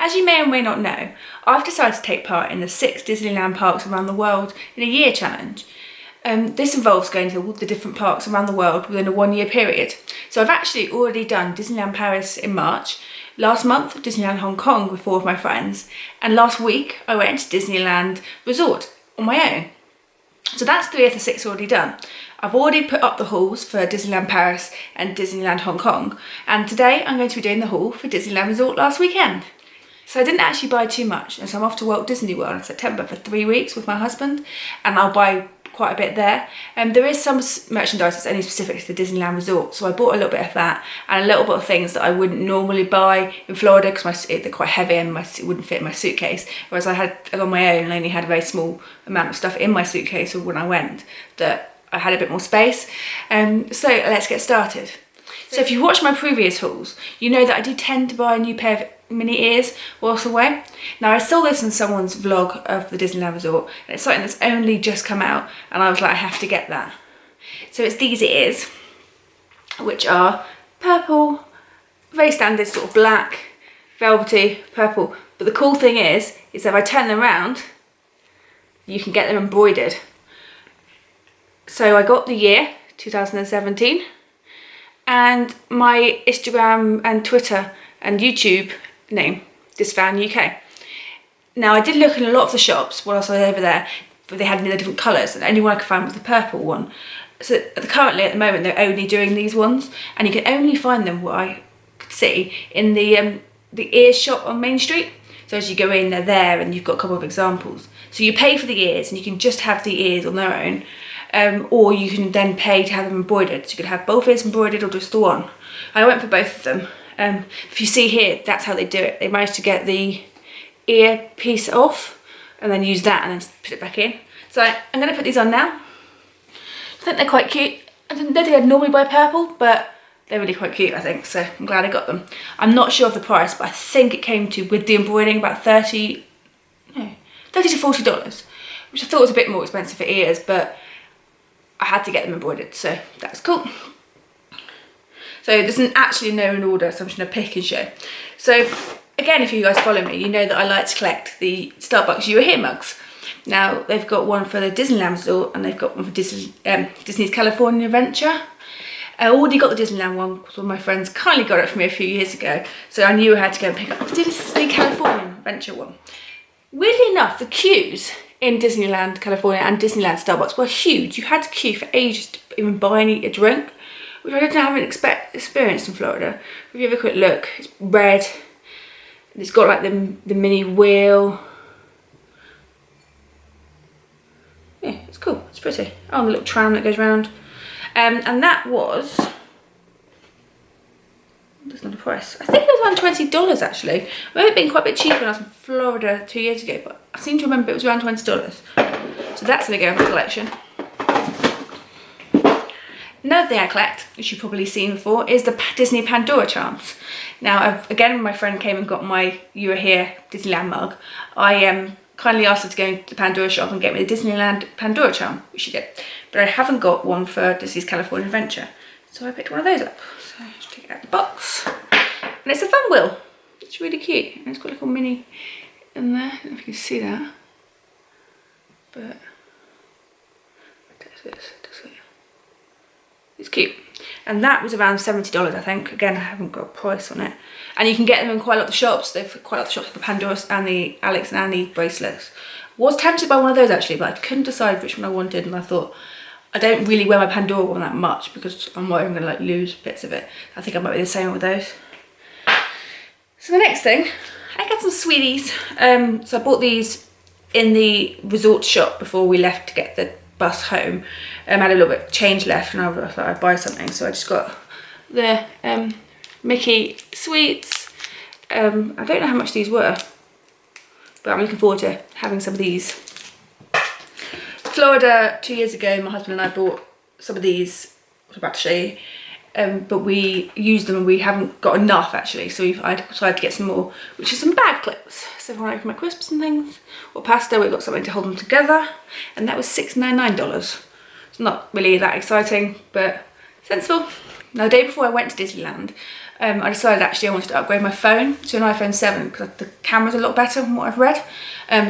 As you may or may not know, I've decided to take part in the 6 Disneyland parks around the world in a year challenge. This involves going to all the different parks around the world within a 1 year period. So I've actually already done Disneyland Paris in March, last month Disneyland Hong Kong with 4 of my friends, and last week I went to Disneyland Resort on my own. So that's 3 of the 6 already done. I've already put up the hauls for Disneyland Paris and Disneyland Hong Kong, and today I'm going to be doing the haul for Disneyland Resort last weekend. So I didn't actually buy too much, and so I'm off to Walt Disney World in September for 3 weeks with my husband, and I'll buy quite a bit there. There is some merchandise that's only specific to the Disneyland Resort, so I bought a little bit of that and a little bit of things that I wouldn't normally buy in Florida because they're quite heavy and it wouldn't fit in my suitcase, whereas I had on my own and only had a very small amount of stuff in my suitcase when I went that I had a bit more space. So let's get started. So if you watched my previous hauls, you know that I do tend to buy a new pair of mini ears whilst away. Now I saw this in someone's vlog of the Disneyland Resort, and it's something that's only just come out, and I was like, I have to get that. So it's these ears, which are purple, very standard sort of black, velvety purple. But the cool thing is if I turn them around, you can get them embroidered. So I got the year 2017, and my Instagram and Twitter and YouTube name, Disfan UK. Now I did look in a lot of the shops whilst I was over there, but they had the different colours, and the only one I could find was the purple one. So currently at the moment they're only doing these ones, and you can only find them, what I could see, in the ears shop on Main Street. So as you go in, they're there, and you've got a couple of examples. So you pay for the ears, and you can just have the ears on their own, or you can then pay to have them embroidered. So you could have both ears embroidered or just the one. I went for both of them. If you see here, that's how they do it. They managed to get the ear piece off and then use that and then put it back in. So I'm going to put these on now. I think they're quite cute. I don't think I'd normally buy purple, but they're really quite cute, I think. So I'm glad I got them. I'm not sure of the price, but I think it came to, with the embroidering, about $30 to $40, which I thought was a bit more expensive for ears, but I had to get them embroidered, so that's cool. So there's actually no in order, so I'm just going to pick and show. So again, if you guys follow me, you know that I like to collect the Starbucks You Were Here mugs. Now they've got one for the Disneyland Resort, and they've got one for Disney's California Adventure. I already got the Disneyland one because one of my friends kindly got it for me a few years ago, so I knew I had to go and pick up the Disney California Adventure one. Weirdly enough, the queues in Disneyland California and Disneyland Starbucks were huge. You had to queue for ages to even buy a drink, which I didn't have experienced in Florida. If you have a quick look, it's red, and it's got like the mini wheel. Yeah, it's cool, it's pretty. Oh, the little tram that goes round. And that was, that's not a price. I think it was around $20 actually. It might have been quite a bit cheaper when I was in Florida 2 years ago, but I seem to remember it was around $20. So that's going to go in my collection. Another thing I collect, which you've probably seen before, is the Disney Pandora Charms. Now, again, my friend came and got my You Were Here Disneyland mug. I kindly asked her to go into the Pandora shop and get me the Disneyland Pandora Charm, which she did. But I haven't got one for Disney's California Adventure, so I picked one of those up. So I just take it out of the box. And it's a fun wheel. It's really cute. And it's got a little mini in there. I don't know if you can see that. But it's cute. And that was around $70, I think. Again, I haven't got a price on it. And you can get them in quite a lot of shops. They've quite a lot of shops for the Pandora and the Alex and Annie bracelets. Was tempted by one of those actually, but I couldn't decide which one I wanted, and I thought, I don't really wear my Pandora one that much because I'm worried I'm gonna like lose bits of it. I think I might be the same with those. So the next thing, I got some sweeties. So I bought these in the resort shop before we left to get the bus home. I had a little bit of change left, and I thought I'd buy something, so I just got the Mickey sweets. I don't know how much these were, but I'm looking forward to having some of these. Florida 2 years ago, my husband and I bought some of these, I was about to show you, but we used them and we haven't got enough actually, so I decided to get some more, which is some bag clips. So when I open my crisps and things, or pasta, we've got something to hold them together, and that was $6.99. It's not really that exciting, but sensible. Now the day before I went to Disneyland, I decided actually I wanted to upgrade my phone to an iPhone 7 because the camera's a lot better than what I've read.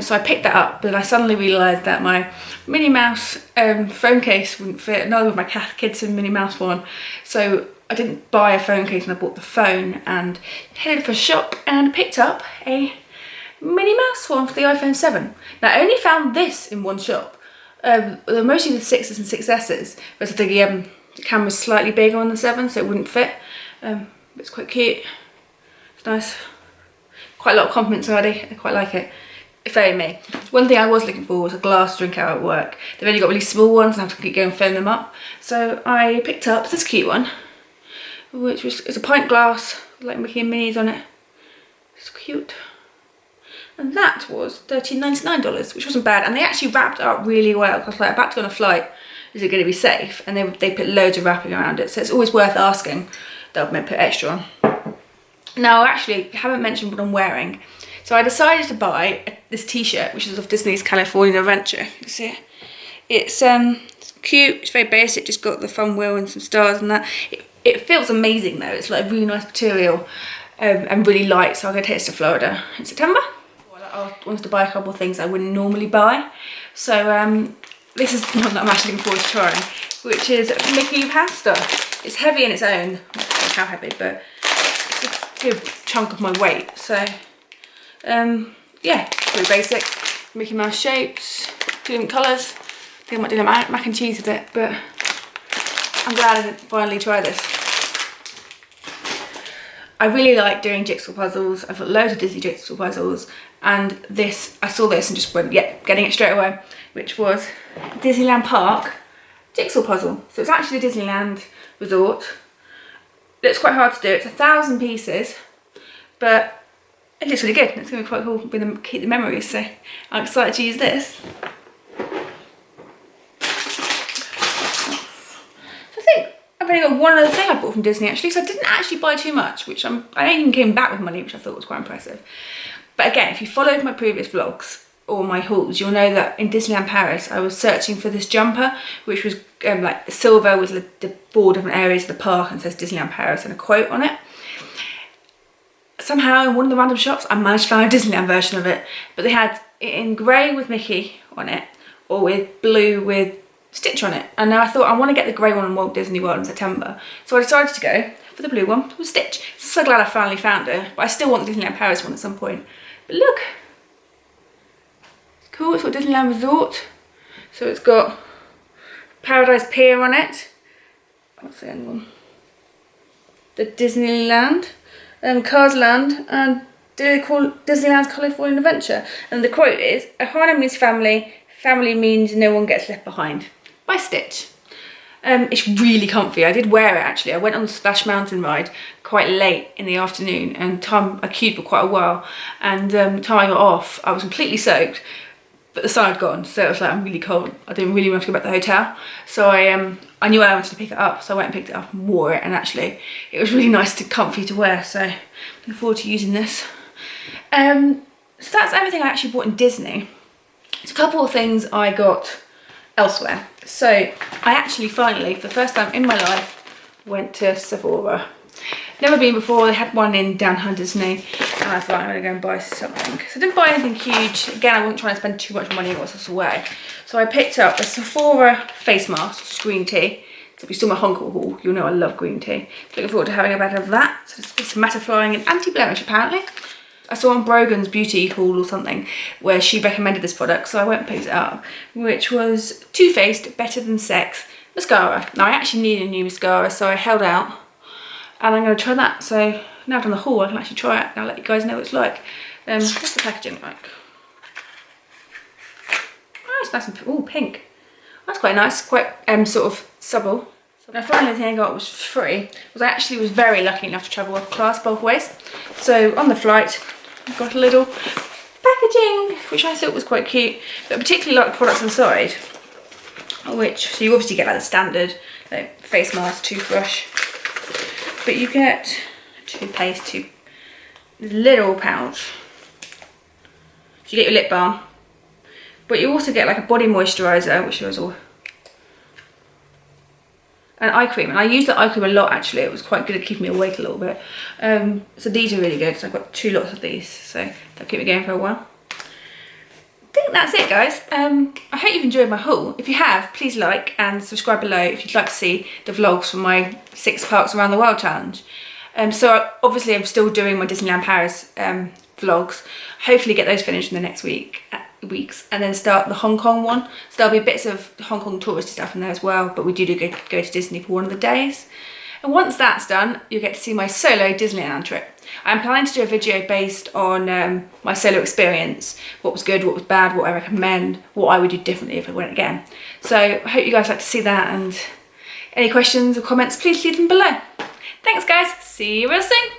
So I picked that up, but I suddenly realised that my Minnie Mouse phone case wouldn't fit, neither would my kids' Minnie Mouse one. So I didn't buy a phone case and I bought the phone and headed for a shop and picked up a Minnie Mouse one for the iPhone 7. Now I only found this in one shop. They're mostly the 6s and 6Ss, but the camera's slightly bigger on the 7 so it wouldn't fit. It's quite cute, it's nice. Quite a lot of compliments already, I quite like it. If only me. One thing I was looking for was a glass drink out at work. They've only got really small ones and I have to keep going and fill them up. So I picked up this cute one, which was, it's a pint glass, like Mickey and Minnie's on it. It's cute. And that was $13.99, which wasn't bad. And they actually wrapped it up really well. I was like, about to go on a flight, is it going to be safe? And they put loads of wrapping around it. So it's always worth asking. They'll put extra on. Now, I actually haven't mentioned what I'm wearing. So I decided to buy this t-shirt, which is of Disney's California Adventure. You see it? It's cute, it's very basic, just got the fun wheel and some stars and that. It feels amazing though, it's like a really nice material and really light, so I'm going to take this to Florida in September. I wanted to buy a couple of things I wouldn't normally buy. So this is one that I'm actually looking forward to trying, which is Mickey pasta. It's heavy in its own, I don't know how heavy, but it's a good chunk of my weight. So yeah, pretty basic. Mickey Mouse shapes, 2 different colours. I think I might do mac and cheese with it, but I'm glad I did finally try this. I really like doing jigsaw puzzles. I've got loads of Disney jigsaw puzzles, and this, I saw this and just went, yeah, getting it straight away, which was Disneyland Park jigsaw puzzle. So it's actually the Disneyland Resort. It's quite hard to do. It's 1,000 pieces, but it looks really good. It's going to be quite cool with them, keep the memories, so I'm excited to use this. So I think I've only got one other thing I bought from Disney actually, so I didn't actually buy too much, which I even came back with money, which I thought was quite impressive. But again, if you followed my previous vlogs or my hauls, you'll know that in Disneyland Paris, I was searching for this jumper, which was like silver with the 4 different areas of the park and says Disneyland Paris and a quote on it. Somehow in one of the random shops I managed to find a Disneyland version of it, but they had it in grey with Mickey on it or with blue with Stitch on it, and now I thought I want to get the grey one in Walt Disney World in September, so I decided to go for the blue one with Stitch. So glad I finally found it, but I still want the Disneyland Paris one at some point. But look, it's cool. It's got Disneyland Resort, so it's got Paradise Pier on it. What's the other one? The Disneyland. Cars Land and Disneyland's California Adventure, and the quote is, "Ohana means family, family means no one gets left behind," by Stitch. It's really comfy. I did wear it actually. I went on the Splash Mountain ride quite late in the afternoon, and I queued for quite a while, and time I got off I was completely soaked, but the sun had gone, so it was like, I'm really cold. I didn't really want to go back to the hotel, so I knew I wanted to pick it up, so I went and picked it up and wore it, and actually it was really nice and comfy to wear, so looking forward to using this. So that's everything I actually bought in Disney. There's a couple of things I got elsewhere. So I actually finally, for the first time in my life, went to Sephora. Never been before. They had one in downtown Disney, and I thought I'm gonna go and buy something. So I didn't buy anything huge. Again, I wasn't trying to spend too much money and what's this away. So I picked up a Sephora face mask, which is green tea. So if you saw my Hong Kong haul, you'll know I love green tea. So looking forward to having a bit of that. So it's mattifying and anti-blemish apparently. I saw on Brogan's Beauty haul or something where she recommended this product, so I went and picked it up, which was Too Faced Better Than Sex mascara. Now I actually need a new mascara, so I held out, and I'm going to try that. So now I've done the haul, I can actually try it, and I'll let you guys know what it's like. What's the packaging like? Oh, it's nice and pink. That's quite nice, quite sort of subtle. Now finally the thing I got was free, was I actually was very lucky enough to travel up class both ways. So on the flight, I got a little packaging, which I thought was quite cute, but particularly like the products inside, which, so you obviously get like the standard like face mask, toothbrush, but you get toothpaste, little pouch, so you get your lip balm, but you also get like a body moisturiser, which is all and eye cream, and I use the eye cream a lot actually. It was quite good at keeping me awake a little bit. So these are really good, so I've got 2 lots of these, so they'll keep me going for a while. I think that's it, guys. I hope you've enjoyed my haul. If you have, please like and subscribe below if you'd like to see the vlogs from my 6 parks around the world challenge. So obviously I'm still doing my Disneyland Paris vlogs. Hopefully get those finished in the next weeks, and then start the Hong Kong one. So there'll be bits of Hong Kong touristy stuff in there as well, but we do go to Disney for one of the days. And once that's done, you'll get to see my solo Disneyland trip. I'm planning to do a video based on my solo experience, what was good, what was bad, what I recommend, what I would do differently if I went again. So I hope you guys like to see that, and any questions or comments, please leave them below. Thanks guys, see you real soon.